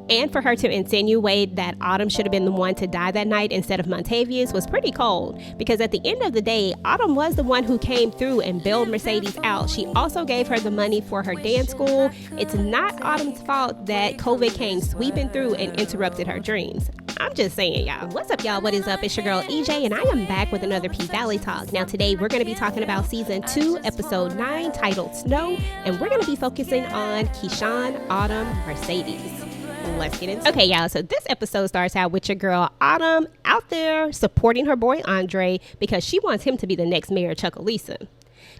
And for her to insinuate that Autumn should have been the one to die that night instead of Montavious was pretty cold, because at the end of the day, Autumn was the one who came through and bailed Mercedes out. She also gave her the money for her dance school. It's not Autumn's fault that COVID came sweeping through and interrupted her dreams. I'm just saying, y'all. What's up, y'all? What is up? It's your girl EJ, and I am back with another Pvalley talk. Now today we're going to be talking about season 2 episode 9 titled Snow, and we're going to be focusing on Keyshawn, Autumn, Mercedes. Let's get into it. Okay, y'all, so this episode starts out with your girl Autumn out there supporting her boy Andre because she wants him to be the next mayor of Chucalissa.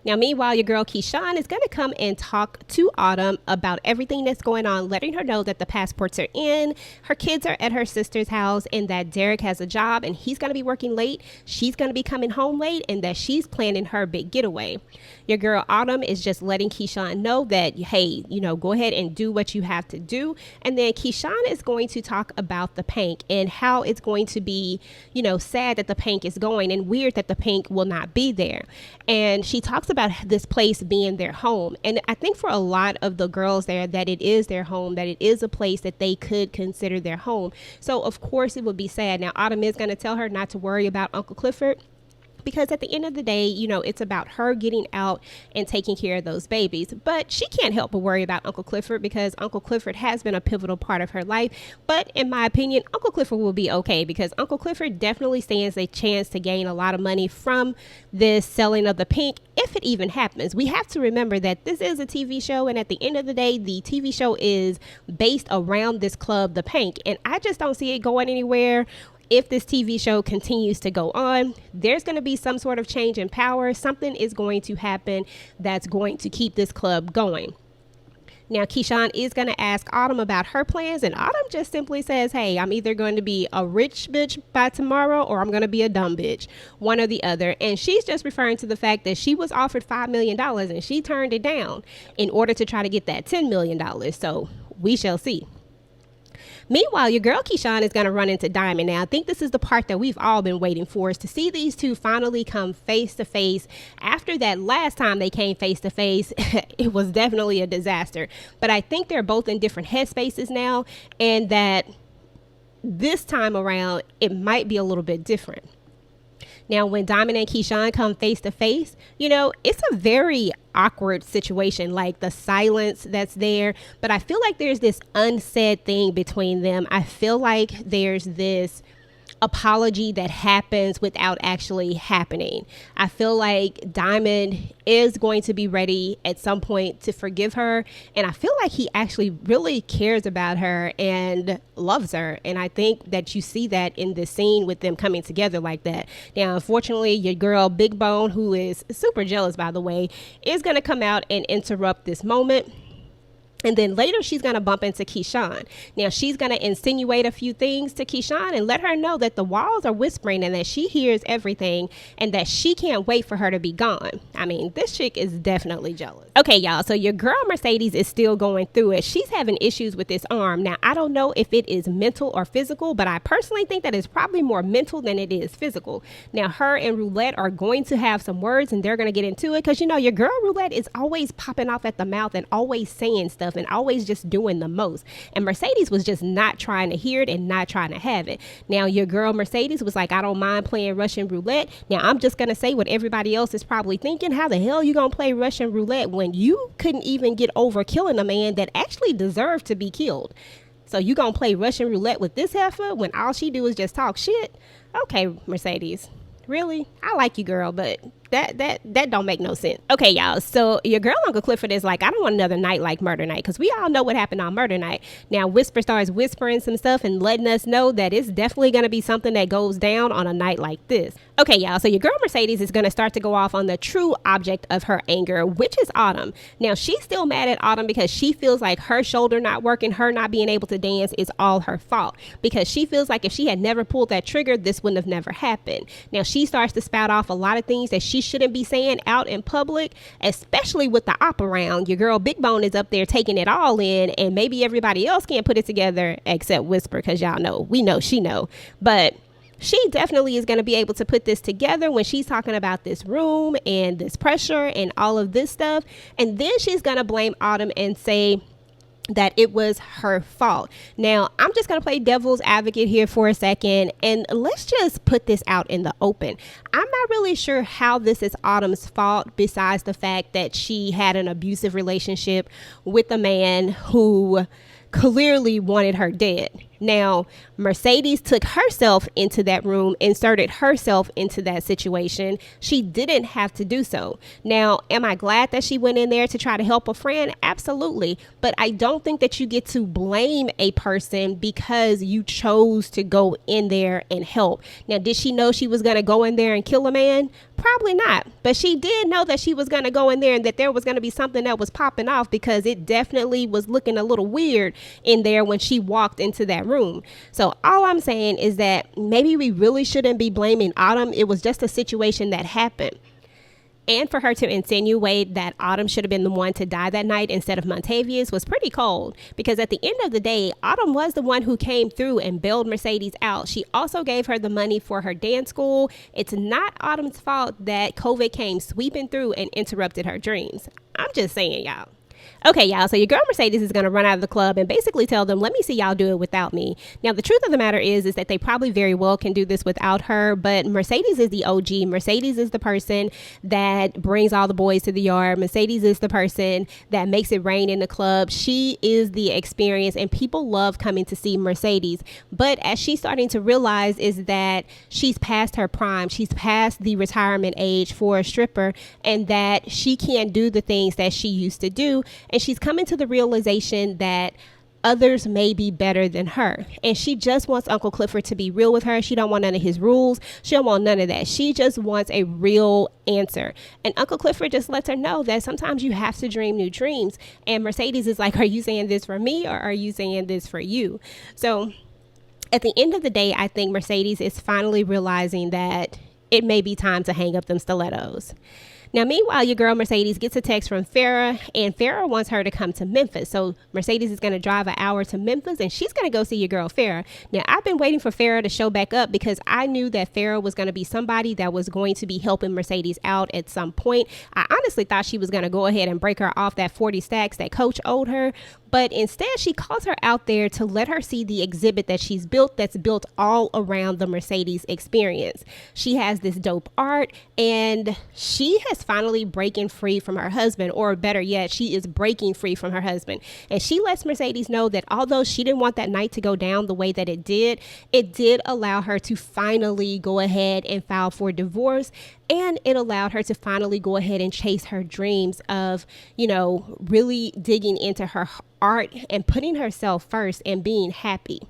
Now, meanwhile, your girl Keyshawn is going to come and talk to Autumn about everything that's going on, letting her know that the passports are in, her kids are at her sister's house, and that Derek has a job and he's going to be working late, she's going to be coming home late, and that she's planning her big getaway. Your girl Autumn is just letting Keyshawn know that, hey, go ahead and do what you have to do. And then Keyshawn is going to talk about the Pank and how it's going to be, sad that the Pank is going and weird that the Pank will not be there. And she talks about this place being their home. And I think for a lot of the girls there that it is their home, that it is a place that they could consider their home. So, of course, it would be sad. Now, Autumn is going to tell her not to worry about Uncle Clifford, because at the end of the day, it's about her getting out and taking care of those babies. But she can't help but worry about Uncle Clifford because Uncle Clifford has been a pivotal part of her life. But in my opinion, Uncle Clifford will be okay because Uncle Clifford definitely stands a chance to gain a lot of money from this selling of the Pink, if it even happens. We have to remember that this is a TV show, and at the end of the day, the TV show is based around this club, the Pink, and I just don't see it going anywhere. If this TV show continues to go on, there's going to be some sort of change in power. Something is going to happen that's going to keep this club going. Now, Keyshawn is going to ask Autumn about her plans, and Autumn just simply says, hey, I'm either going to be a rich bitch by tomorrow or I'm going to be a dumb bitch, one or the other. And she's just referring to the fact that she was offered $5 million and she turned it down in order to try to get that $10 million. So we shall see. Meanwhile, your girl Keyshawn is going to run into Diamond. Now, I think this is the part that we've all been waiting for, is to see these two finally come face to face. After that last time they came face to face, it was definitely a disaster. But I think they're both in different headspaces now, and that this time around, it might be a little bit different. Now, when Diamond and Keyshawn come face to face, it's a very awkward situation, like the silence that's there. But I feel like there's this unsaid thing between them. I feel like there's this apology that happens without actually happening. I feel like Diamond is going to be ready at some point to forgive her, and I feel like he actually really cares about her and loves her, and I think that you see that in this scene with them coming together like that. Now, unfortunately, your girl Big Bone, who is super jealous, by the way, is going to come out and interrupt this moment. And then later she's going to bump into Keyshawn. Now, she's going to insinuate a few things to Keyshawn and let her know that the walls are whispering and that she hears everything and that she can't wait for her to be gone. I mean, this chick is definitely jealous. Okay, y'all, so your girl Mercedes is still going through it. She's having issues with this arm. Now, I don't know if it is mental or physical, but I personally think that it's probably more mental than it is physical. Now, her and Roulette are going to have some words and they're going to get into it because, your girl Roulette is always popping off at the mouth and always saying stuff and always just doing the most. And Mercedes was just not trying to hear it and not trying to have it. Now, your girl Mercedes was like, I don't mind playing Russian roulette. Now, I'm just going to say what everybody else is probably thinking. How the hell you going to play Russian roulette when you couldn't even get over killing a man that actually deserved to be killed? So you going to play Russian roulette with this heifer when all she do is just talk shit? Okay, Mercedes. Really? I like you, girl, but that don't make no sense. Okay, y'all. So your girl Uncle Clifford is like, I don't want another night like murder night, because we all know what happened on murder night. Now Whisper starts whispering some stuff and letting us know that it's definitely going to be something that goes down on a night like this. Okay, y'all. So your girl Mercedes is going to start to go off on the true object of her anger, which is Autumn. Now she's still mad at Autumn because she feels like her shoulder not working, her not being able to dance is all her fault, because she feels like if she had never pulled that trigger, this wouldn't have never happened. Now she starts to spout off a lot of things that she shouldn't be saying out in public, especially with the op around. Your girl Big Bone is up there taking it all in, and maybe everybody else can't put it together except Whisper, because y'all know, we know she know. But she definitely is going to be able to put this together when she's talking about this room and this pressure and all of this stuff. And then she's going to blame Autumn and say that it was her fault. Now, I'm just going to play devil's advocate here for a second, and let's just put this out in the open. I'm not really sure how this is Autumn's fault, besides the fact that she had an abusive relationship with a man who clearly wanted her dead. Now, Mercedes took herself into that room, inserted herself into that situation. She didn't have to do so. Now, am I glad that she went in there to try to help a friend? Absolutely. But I don't think that you get to blame a person because you chose to go in there and help. Now, did she know she was going to go in there and kill a man? Probably not. But she did know that she was going to go in there and that there was going to be something that was popping off, because it definitely was looking a little weird in there when she walked into that room. So all I'm saying is that maybe we really shouldn't be blaming Autumn. It was just a situation that happened. And for her to insinuate that Autumn should have been the one to die that night instead of Montavious was pretty cold, because at the end of the day, Autumn was the one who came through and bailed Mercedes out. She also gave her the money for her dance school. It's not Autumn's fault that COVID came sweeping through and interrupted her dreams. I'm just saying, y'all. Okay, y'all, so your girl Mercedes is going to run out of the club and basically tell them, let me see y'all do it without me. Now, the truth of the matter is that they probably very well can do this without her, but Mercedes is the OG. Mercedes is the person that brings all the boys to the yard. Mercedes is the person that makes it rain in the club. She is the experience, and people love coming to see Mercedes. But as she's starting to realize is that she's past her prime. She's past the retirement age for a stripper, and that she can't do the things that she used to do. And she's coming to the realization that others may be better than her. And she just wants Uncle Clifford to be real with her. She don't want none of his rules. She don't want none of that. She just wants a real answer. And Uncle Clifford just lets her know that sometimes you have to dream new dreams. And Mercedes is like, are you saying this for me, or are you saying this for you? So at the end of the day, I think Mercedes is finally realizing that it may be time to hang up them stilettos. Now, meanwhile, your girl Mercedes gets a text from Farrah, and Farrah wants her to come to Memphis. So Mercedes is going to drive an hour to Memphis, and she's going to go see your girl Farrah. Now, I've been waiting for Farrah to show back up, because I knew that Farrah was going to be somebody that was going to be helping Mercedes out at some point. I honestly thought she was going to go ahead and break her off that 40 stacks that Coach owed her. But instead, she calls her out there to let her see the exhibit that she's built, that's built all around the Mercedes experience. She has this dope art, and she has finally breaking free from her husband, or better yet, she is breaking free from her husband. And she lets Mercedes know that although she didn't want that night to go down the way that it did allow her to finally go ahead and file for divorce. And it allowed her to finally go ahead and chase her dreams of, really digging into her art and putting herself first and being happy.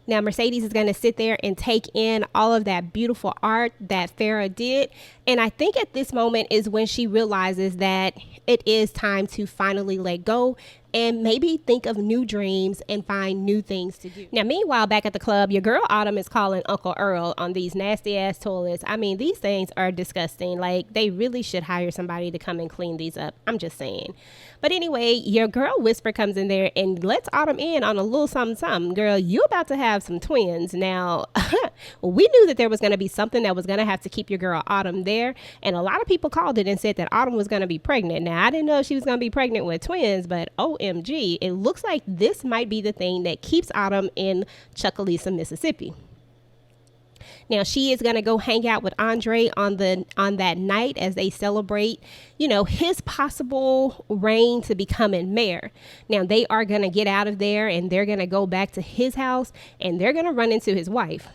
Now, Mercedes is going to sit there and take in all of that beautiful art that Farrah did. And I think at this moment is when she realizes that it is time to finally let go and maybe think of new dreams and find new things to do. Now, meanwhile, back at the club, your girl Autumn is calling Uncle Earl on these nasty ass toilets. I mean, these things are disgusting. Like, they really should hire somebody to come and clean these up. I'm just saying. But anyway, your girl Whisper comes in there and lets Autumn in on a little something. Girl, you about to have some twins. Now, we knew that there was going to be something that was going to have to keep your girl Autumn there. And a lot of people called it and said that Autumn was going to be pregnant. Now, I didn't know she was going to be pregnant with twins, but OMG, it looks like this might be the thing that keeps Autumn in Chucalissa, Mississippi. Now, she is going to go hang out with Andre on that night as they celebrate, his possible reign to becoming mayor. Now, they are going to get out of there and they're going to go back to his house and they're going to run into his wife.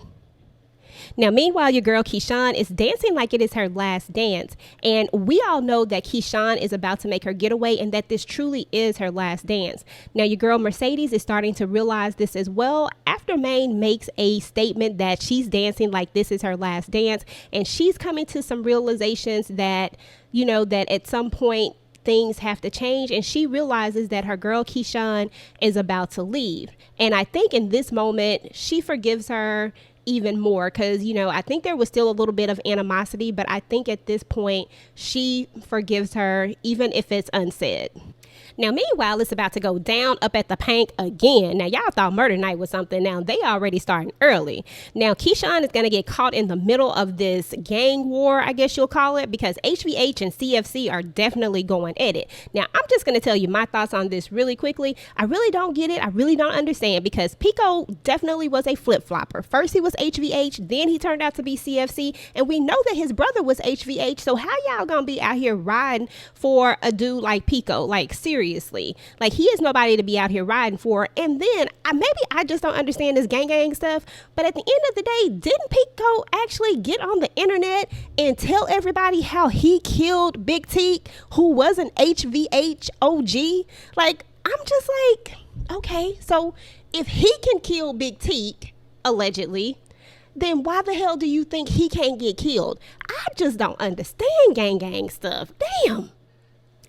Now, meanwhile, your girl Keyshawn is dancing like it is her last dance. And we all know that Keyshawn is about to make her getaway and that this truly is her last dance. Now, your girl Mercedes is starting to realize this as well after Maine makes a statement that she's dancing like this is her last dance. And she's coming to some realizations that, that at some point things have to change, and she realizes that her girl Keyshawn is about to leave. And I think in this moment, she forgives her even more because, I think there was still a little bit of animosity, but I think at this point she forgives her even if it's unsaid. Now, meanwhile, it's about to go down up at the Pank again. Now, y'all thought murder night was something. Now, they already starting early. Now, Keyshawn is going to get caught in the middle of this gang war, I guess you'll call it, because HVH and CFC are definitely going at it. Now, I'm just going to tell you my thoughts on this really quickly. I really don't get it. I really don't understand, because Pico definitely was a flip-flopper. First, he was HVH, then he turned out to be CFC, and we know that his brother was HVH, so how y'all gonna be out here riding for a dude like Pico? Like, seriously, like, he is nobody to be out here riding for. And then maybe I just don't understand this gang stuff, but at the end of the day, didn't Pico actually get on the internet and tell everybody how he killed Big Teak, who was an HVH OG? Like, I'm just like, okay, so if he can kill Big Teak, allegedly, then why the hell do you think he can't get killed? I just don't understand gang stuff. Damn.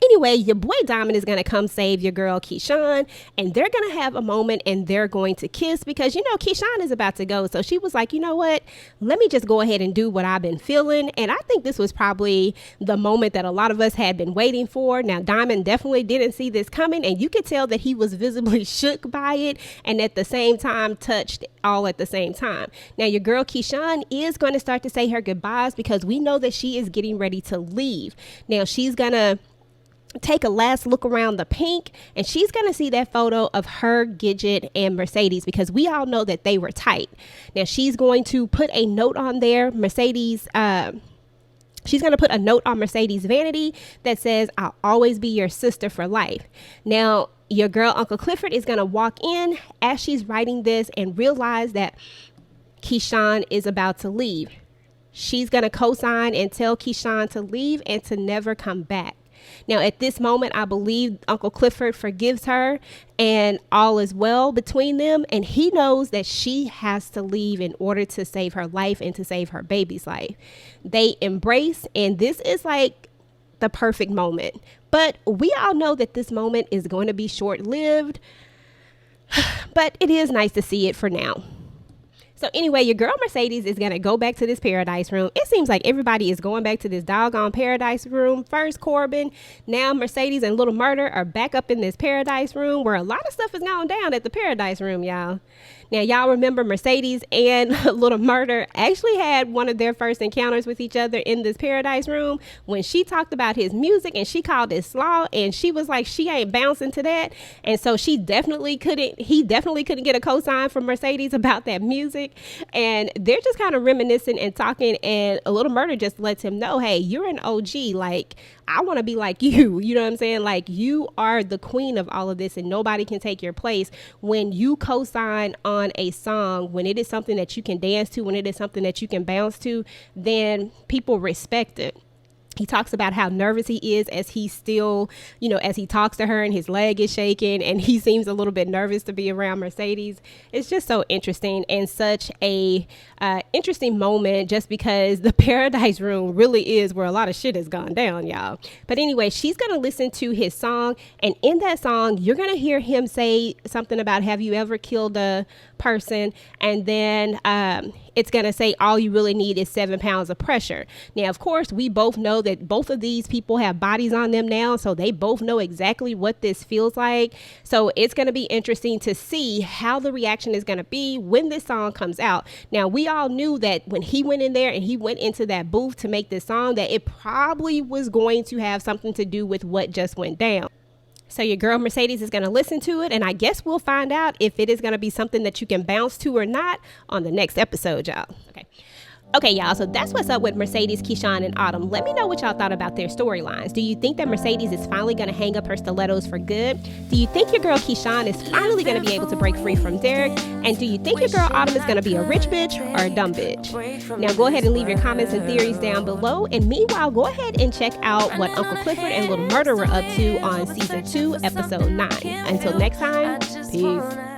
Anyway, your boy Diamond is going to come save your girl Keyshawn, and they're going to have a moment and they're going to kiss, because, you know, Keyshawn is about to go. So she was like, you know what? Let me just go ahead and do what I've been feeling. And I think this was probably the moment that a lot of us had been waiting for. Now, Diamond definitely didn't see this coming, and you could tell that he was visibly shook by it and at the same time touched all at the same time. Now, your girl Keyshawn is going to start to say her goodbyes, because we know that she is getting ready to leave. Now, she's going to take a last look around the Pink, and she's going to see that photo of her, Gidget, and Mercedes, because we all know that they were tight. Now, she's going to put a note on there. She's going to put a note on Mercedes' vanity that says, "I'll always be your sister for life." Now, your girl, Uncle Clifford, is going to walk in as she's writing this and realize that Keyshawn is about to leave. She's going to co-sign and tell Keyshawn to leave and to never come back. Now, at this moment, I believe Uncle Clifford forgives her and all is well between them. And he knows that she has to leave in order to save her life and to save her baby's life. They embrace, and this is like the perfect moment. But we all know that this moment is going to be short-lived. But it is nice to see it for now. So anyway, your girl Mercedes is going to go back to this paradise room. It seems like everybody is going back to this doggone paradise room. First Corbin, now Mercedes and Little Murder are back up in this paradise room, where a lot of stuff is going down at the paradise room, y'all. Now, y'all remember Mercedes and Little Murder actually had one of their first encounters with each other in this paradise room when she talked about his music and she called it slaw, and she was like, she ain't bouncing to that. And so he definitely couldn't get a cosign from Mercedes about that music. And they're just kind of reminiscing and talking, and a Little Murder just lets him know, hey, you're an OG. Like, I want to be like you. You know what I'm saying? Like, you are the queen of all of this, and nobody can take your place. When you co-sign on a song, when it is something that you can dance to, when it is something that you can bounce to, then people respect it. He talks about how nervous he is as he still, you know, as he talks to her and his leg is shaking and he seems a little bit nervous to be around Mercedes. It's just so interesting and such a interesting moment, just because the paradise room really is where a lot of shit has gone down, y'all. But anyway, she's going to listen to his song, and in that song, you're going to hear him say something about, have you ever killed a person? And then it's going to say, all you really need is 7 pounds of pressure. Now, of course, we both know that both of these people have bodies on them now, so they both know exactly what this feels like. So it's going to be interesting to see how the reaction is going to be when this song comes out. Now, we all knew that when he went in there and he went into that booth to make this song, that it probably was going to have something to do with what just went down. So your girl Mercedes is going to listen to it, and I guess we'll find out if it is going to be something that you can bounce to or not on the next episode, y'all. Okay, y'all, so that's what's up with Mercedes, Keyshawn, and Autumn. Let me know what y'all thought about their storylines. Do you think that Mercedes is finally going to hang up her stilettos for good? Do you think your girl Keyshawn is finally going to be able to break free from Derek? And do you think your girl Autumn is going to be a rich bitch or a dumb bitch? Now, go ahead and leave your comments and theories down below. And meanwhile, go ahead and check out what Uncle Clifford and Little Murder were up to on Season 2, Episode 9. Until next time, peace.